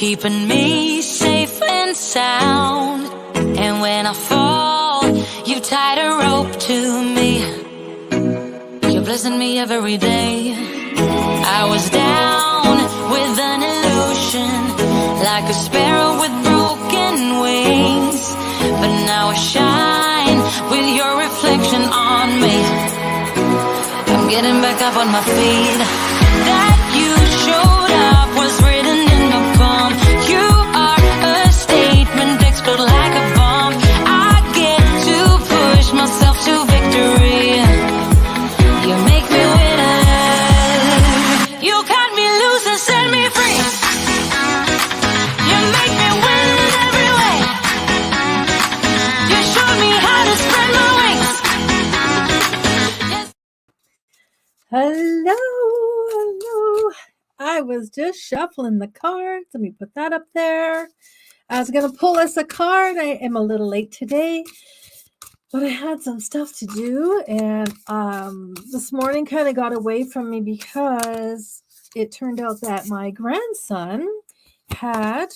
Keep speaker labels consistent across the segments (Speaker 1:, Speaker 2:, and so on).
Speaker 1: keeping me safe and sound. And when I fall, you tied a rope to me. You're blessing me every day. I was down with an illusion, like a sparrow with broken wings. But now I shine with your reflection on me. I'm getting back up on my feet. That you showed up was written in the palm. You are a statement, explode like a bomb. I get to push myself to victory. You make me winner. You cut me loose and set me free. You make me win in every way. You showed me how to spread my wings. Yes.
Speaker 2: Hello. I was just shuffling the cards. Let me put that up there. I was going to pull us a card. I am a little late today, but I had some stuff to do. And this morning kind of got away from me because it turned out that my grandson had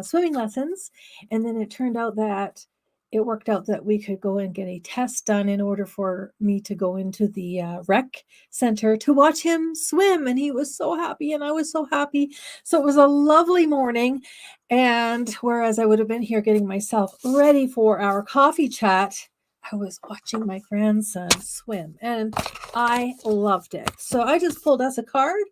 Speaker 2: swimming lessons. And then it turned out that it worked out that we could go and get a test done in order for me to go into the rec center to watch him swim. And he was so happy and I was so happy. So it was a lovely morning. And whereas I would have been here getting myself ready for our coffee chat, I was watching my grandson swim and I loved it. So I just pulled us a card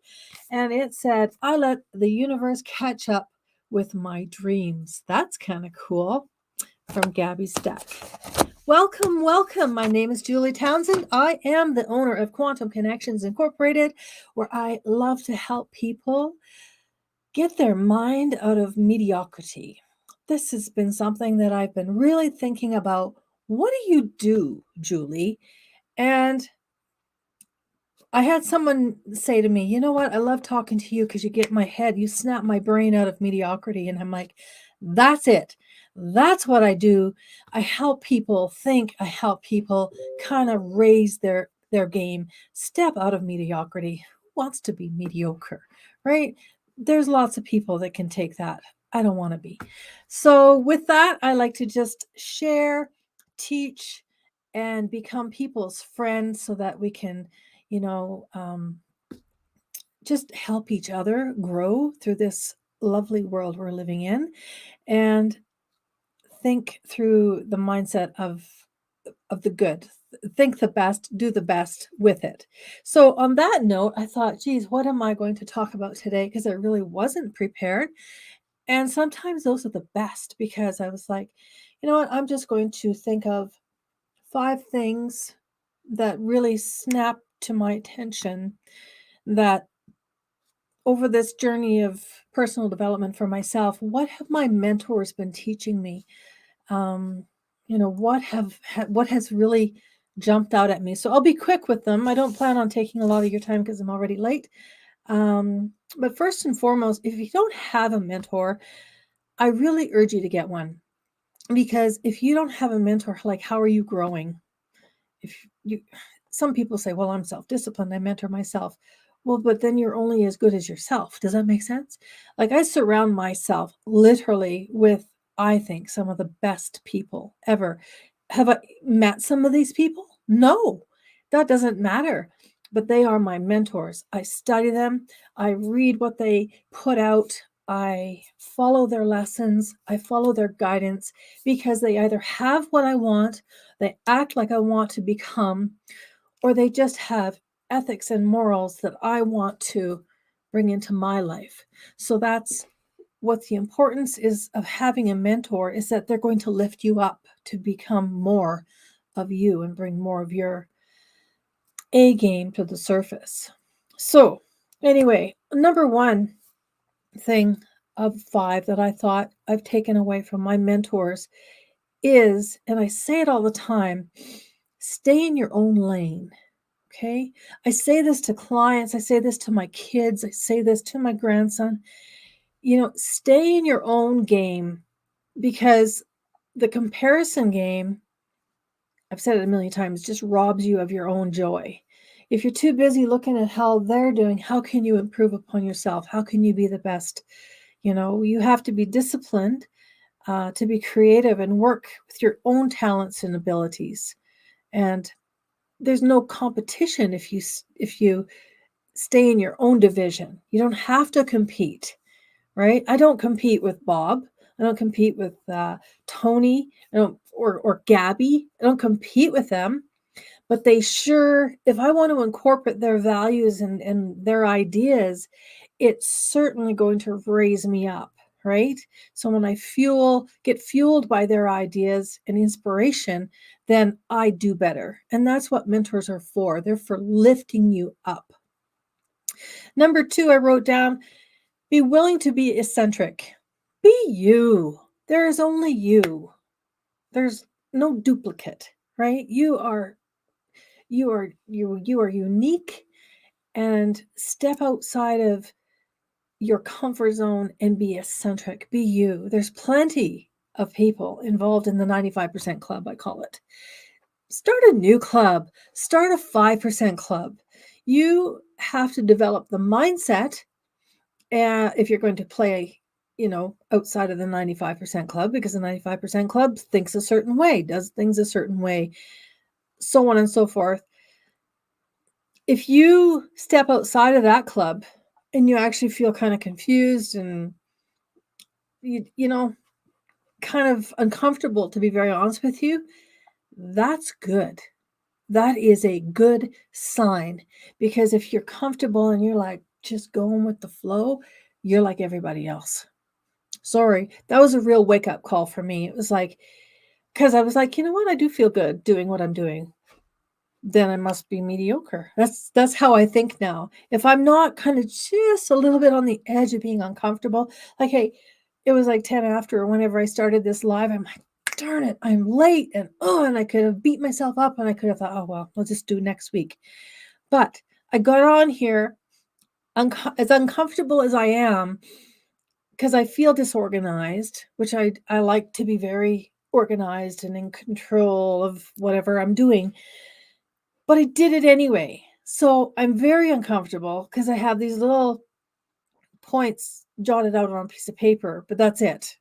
Speaker 2: and it said, I let the universe catch up with my dreams. That's kind of cool. From Gabby's deck. Welcome, welcome. My name is Julie Townsend. I am the owner of Quantum Connections Incorporated, where I love to help people get their mind out of mediocrity. This has been something that I've been really thinking about. What do you do, Julie? And I had someone say to me, you know what? I love talking to you because you get my head, you snap my brain out of mediocrity. And I'm like, that's it. That's what I do. I help people think. I help people kind of raise their game, step out of mediocrity. Who wants to be mediocre, right? There's lots of people that can take that. I don't want to be. So with that, I like to just share, teach, and become people's friends so that we can, just help each other grow through this lovely world we're living in. And think through the mindset of the good. Think the best, do the best with it. So on that note, I thought, geez, what am I going to talk about today? Because I really wasn't prepared. And sometimes those are the best because I was like, you know what? I'm just going to think of 5 things that really snapped to my attention that over this journey of personal development for myself, what have my mentors been teaching me? What has really jumped out at me. So I'll be quick with them. I don't plan on taking a lot of your time because I'm already late. But first and foremost, if you don't have a mentor, I really urge you to get one. Because if you don't have a mentor, like, how are you growing? Some people say, well, I'm self-disciplined, I mentor myself. Well, but then you're only as good as yourself. Does that make sense? Like, I surround myself literally with, I think, some of the best people ever. Have I met some of these people? No, that doesn't matter. But they are my mentors. I study them. I read what they put out. I follow their lessons. I follow their guidance because they either have what I want, they act like I want to become, or they just have ethics and morals that I want to bring into my life. So that's what the importance is of having a mentor, is that they're going to lift you up to become more of you and bring more of your A game to the surface. So anyway, number 1 thing of 5 that I thought I've taken away from my mentors is, and I say it all the time, stay in your own lane. Okay. I say this to clients. I say this to my kids. I say this to my grandson. Stay in your own game, because the comparison game, I've said it a million times, just robs you of your own joy. If you're too busy looking at how they're doing, how can you improve upon yourself? How can you be the best? You have to be disciplined to be creative and work with your own talents and abilities. And there's no competition if you stay in your own division. You don't have to compete, right? I don't compete with Bob. I don't compete with Tony. Or Gabby. I don't compete with them. But they sure, if I want to incorporate their values and their ideas, it's certainly going to raise me up, right? So when I get fueled by their ideas and inspiration, then I do better. And that's what mentors are for. They're for lifting you up. Number 2, I wrote down, be willing to be eccentric. Be you. There is only you. There's no duplicate, right? You are unique, and step outside of your comfort zone and be eccentric. Be you. There's plenty of people involved in the 95% club, I call it. Start a new club. Start a 5% club. You have to develop the mindset if you're going to play, outside of the 95% club, because the 95% club thinks a certain way, does things a certain way, so on and so forth. If you step outside of that club and you actually feel kind of confused and kind of uncomfortable, to be very honest with you, that's good. That is a good sign, because if you're comfortable and you're like just going with the flow, you're like everybody else. Sorry, that was a real wake up call for me. It was like, because I was like, you know what? I do feel good doing what I'm doing. Then I must be mediocre. That's how I think now. If I'm not kind of just a little bit on the edge of being uncomfortable, like, hey, it was like 10 after, or whenever I started this live, I'm like, darn it, I'm late, and I could have beat myself up, and I could have thought, oh well, I'll just do next week. But I got on here as uncomfortable as I am, because I feel disorganized, which I like to be very organized and in control of whatever I'm doing. But I did it anyway. So I'm very uncomfortable because I have these little points jotted out on a piece of paper, but that's it.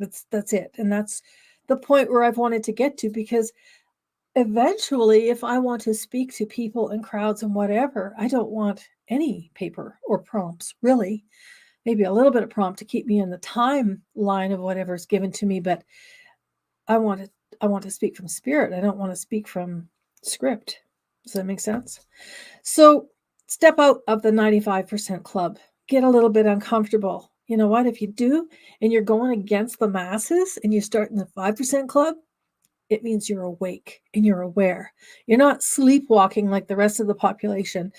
Speaker 2: That's it. And that's the point where I've wanted to get to, because eventually, if I want to speak to people and crowds and whatever, I don't want any paper or prompts, really. Maybe a little bit of prompt to keep me in the timeline of whatever's given to me, but I want to speak from spirit. I don't want to speak from script. Does that make sense? So step out of the 95% club. Get a little bit uncomfortable. You know what? If you do, and you're going against the masses, and you start in the 5% club, it means you're awake and you're aware. You're not sleepwalking like the rest of the population,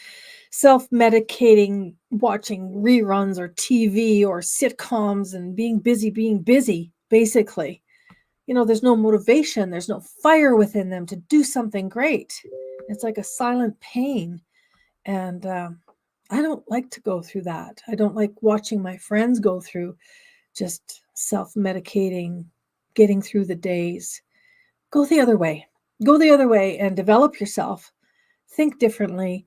Speaker 2: self-medicating, watching reruns or TV or sitcoms and being busy, basically. There's no motivation. There's no fire within them to do something great. It's like a silent pain. And I don't like to go through that. I don't like watching my friends go through just self-medicating, getting through the days. Go the other way. Go the other way and develop yourself. Think differently.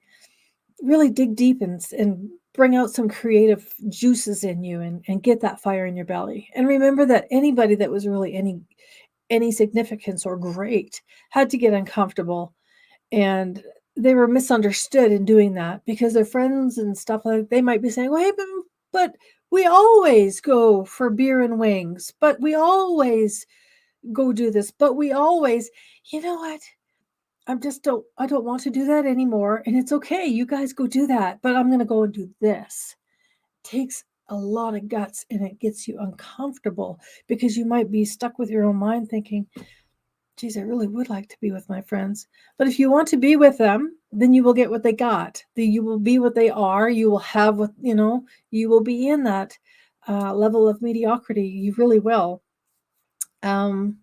Speaker 2: Really dig deep and bring out some creative juices in you, and get that fire in your belly. And remember that anybody that was really any significance or great had to get uncomfortable, and they were misunderstood in doing that, because their friends and stuff, like, they might be saying, well, hey, but we always go for beer and wings, but we always go do this, but we always, you know what? I don't want to do that anymore. And it's okay. You guys go do that, but I'm going to go and do this. It takes a lot of guts, and it gets you uncomfortable, because you might be stuck with your own mind thinking, geez, I really would like to be with my friends. But if you want to be with them, then you will get what they got. You will be what they are. You will have what, you will be in that level of mediocrity. You really will. I'm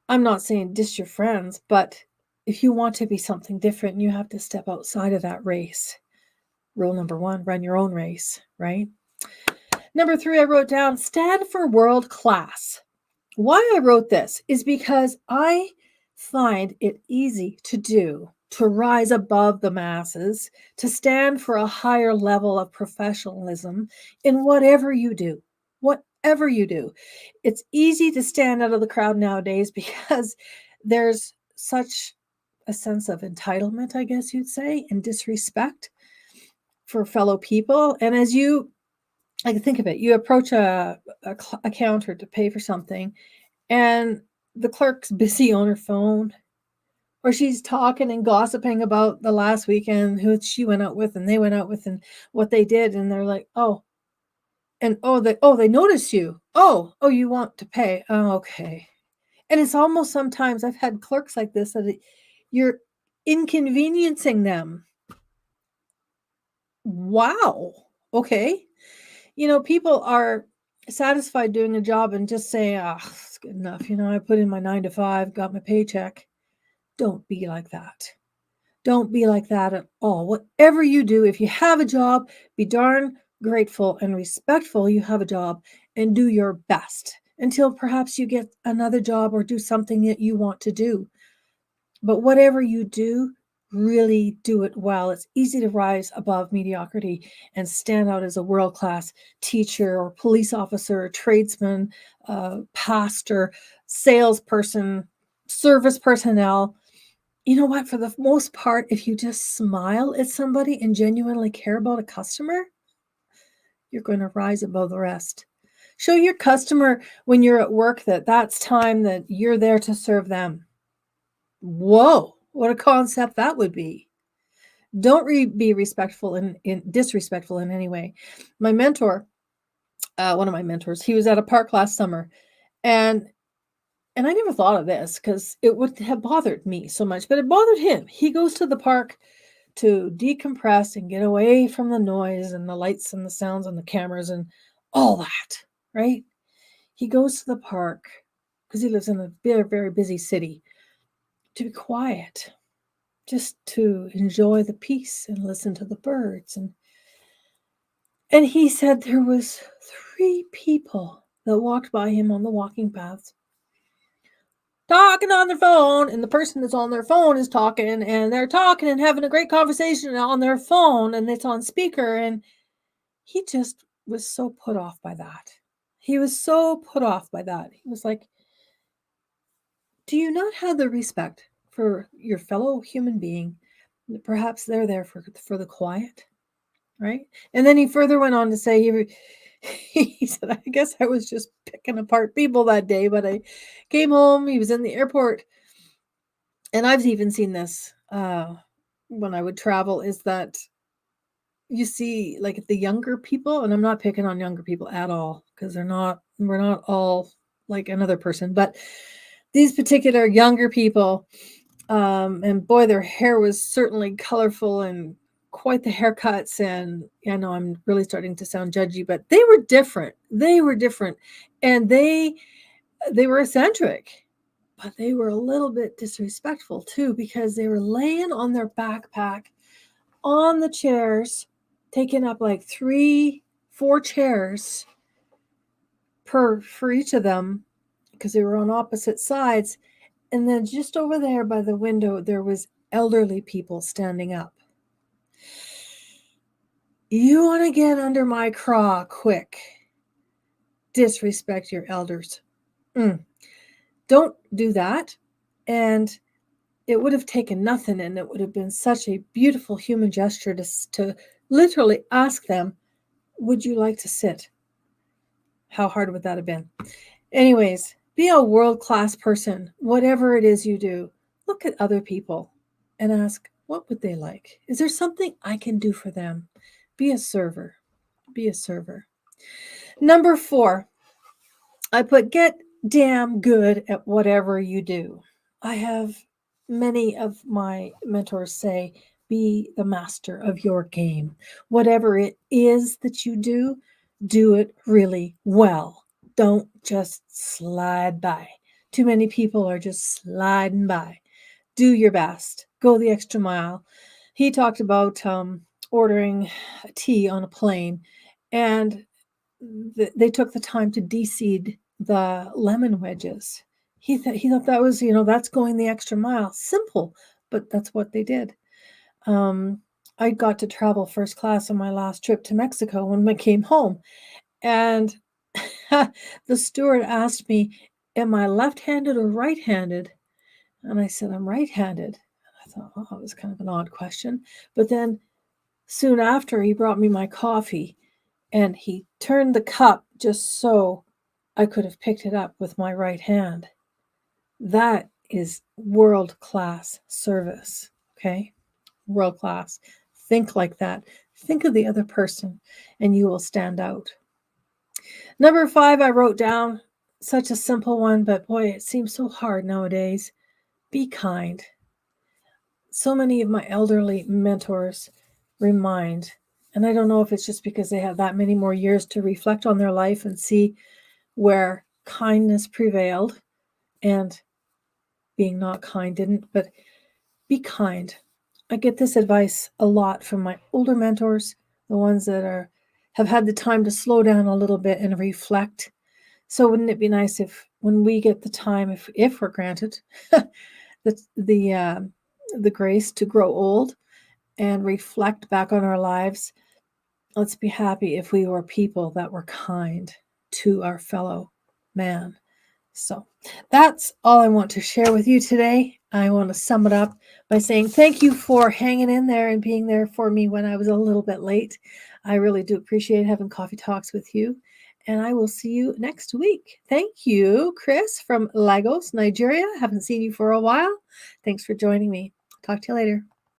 Speaker 2: not saying diss your friends, but if you want to be something different, you have to step outside of that race. Rule number 1, run your own race, right? Number 3, I wrote down, stand for world class. Why I wrote this is because I find it easy to do to rise above the masses, to stand for a higher level of professionalism in whatever you do. Whatever you do. It's easy to stand out of the crowd nowadays because there's such a sense of entitlement, I guess you'd say, and disrespect for fellow people. And as you, like, think of it, you approach a counter to pay for something, and the clerk's busy on her phone, or she's talking and gossiping about the last weekend, who she went out with and they went out with and what they did, and they're like, oh, and they notice you. Oh, you want to pay. Oh, okay. And it's almost, sometimes I've had clerks like this, that you're inconveniencing them. Wow. Okay. People are satisfied doing a job and just saying, ah, it's good enough. I put in my 9 to 5, got my paycheck. Don't be like that. Don't be like that at all. Whatever you do, if you have a job, be darn grateful and respectful you have a job, and do your best until perhaps you get another job or do something that you want to do. But whatever you do, really do it well. It's easy to rise above mediocrity and stand out as a world-class teacher or police officer, or tradesman, pastor, salesperson, service personnel. You know what? For the most part, if you just smile at somebody and genuinely care about a customer, you're going to rise above the rest. Show your customer when you're at work that that's time that you're there to serve them. Whoa, what a concept that would be. Don't be respectful and disrespectful in any way. My mentor, one of my mentors, he was at a park last summer, and I never thought of this because it would have bothered me so much, but it bothered him. He goes to the park to decompress and get away from the noise and the lights and the sounds and the cameras and all that, right? He goes to the park because he lives in a very, very busy city, to be quiet, just to enjoy the peace and listen to the birds. And he said there was 3 people that walked by him on the walking paths, talking on their phone, and the person that's on their phone is talking, and they're talking and having a great conversation on their phone, and it's on speaker. And he just was so put off by that. He was so put off by that. He was like, do you not have the respect for your fellow human being? Perhaps they're there for the quiet, right? And then he further went on to say, he said, I guess I was just picking apart people that day, but I came home, he was in the airport, and I've even seen this when I would travel, is that you see, like, the younger people, and I'm not picking on younger people at all, because we're not all like another person, but these particular younger people, and boy, their hair was certainly colorful and quite the haircuts. And I know I'm really starting to sound judgy, but they were different. They were different, and they were eccentric, but they were a little bit disrespectful too, because they were laying on their backpack on the chairs, taking up like 3-4 chairs for each of them, because they were on opposite sides. And then just over there by the window, there was elderly people standing up. You want to get under my craw quick. Disrespect your elders. Don't do that. And it would have taken nothing, and it would have been such a beautiful human gesture to literally ask them, would you like to sit? How hard would that have been? Anyways, be a world-class person. Whatever it is you do, look at other people and ask, what would they like? Is there something I can do for them? Be a server. Be a server. Number 4, I put get damn good at whatever you do. I have many of my mentors say, be the master of your game. Whatever it is that you do it really well. Don't just slide by. Too many people are just sliding by. Do your best. Go the extra mile. He talked about ordering a tea on a plane, and they took the time to de-seed the lemon wedges. He thought that was, that's going the extra mile. Simple, but that's what they did. I got to travel first class on my last trip to Mexico when I came home. And the steward asked me, am I left-handed or right-handed? And I said, I'm right-handed. I thought, oh, that was kind of an odd question. But then soon after, he brought me my coffee and he turned the cup just so I could have picked it up with my right hand. That is world-class service, okay? World-class. Think like that. Think of the other person and you will stand out. Number 5, I wrote down such a simple one, but boy, it seems so hard nowadays. Be kind. So many of my elderly mentors remind, and I don't know if it's just because they have that many more years to reflect on their life and see where kindness prevailed and being not kind didn't, but be kind. I get this advice a lot from my older mentors, the ones that have had the time to slow down a little bit and reflect. So wouldn't it be nice if when we get the time, if we're granted the grace to grow old and reflect back on our lives, let's be happy if we were people that were kind to our fellow man. So that's all I want to share with you today. I want to sum it up by saying thank you for hanging in there and being there for me when I was a little bit late. I really do appreciate having coffee talks with you. And I will see you next week. Thank you, Chris from Lagos, Nigeria. Haven't seen you for a while. Thanks for joining me. Talk to you later.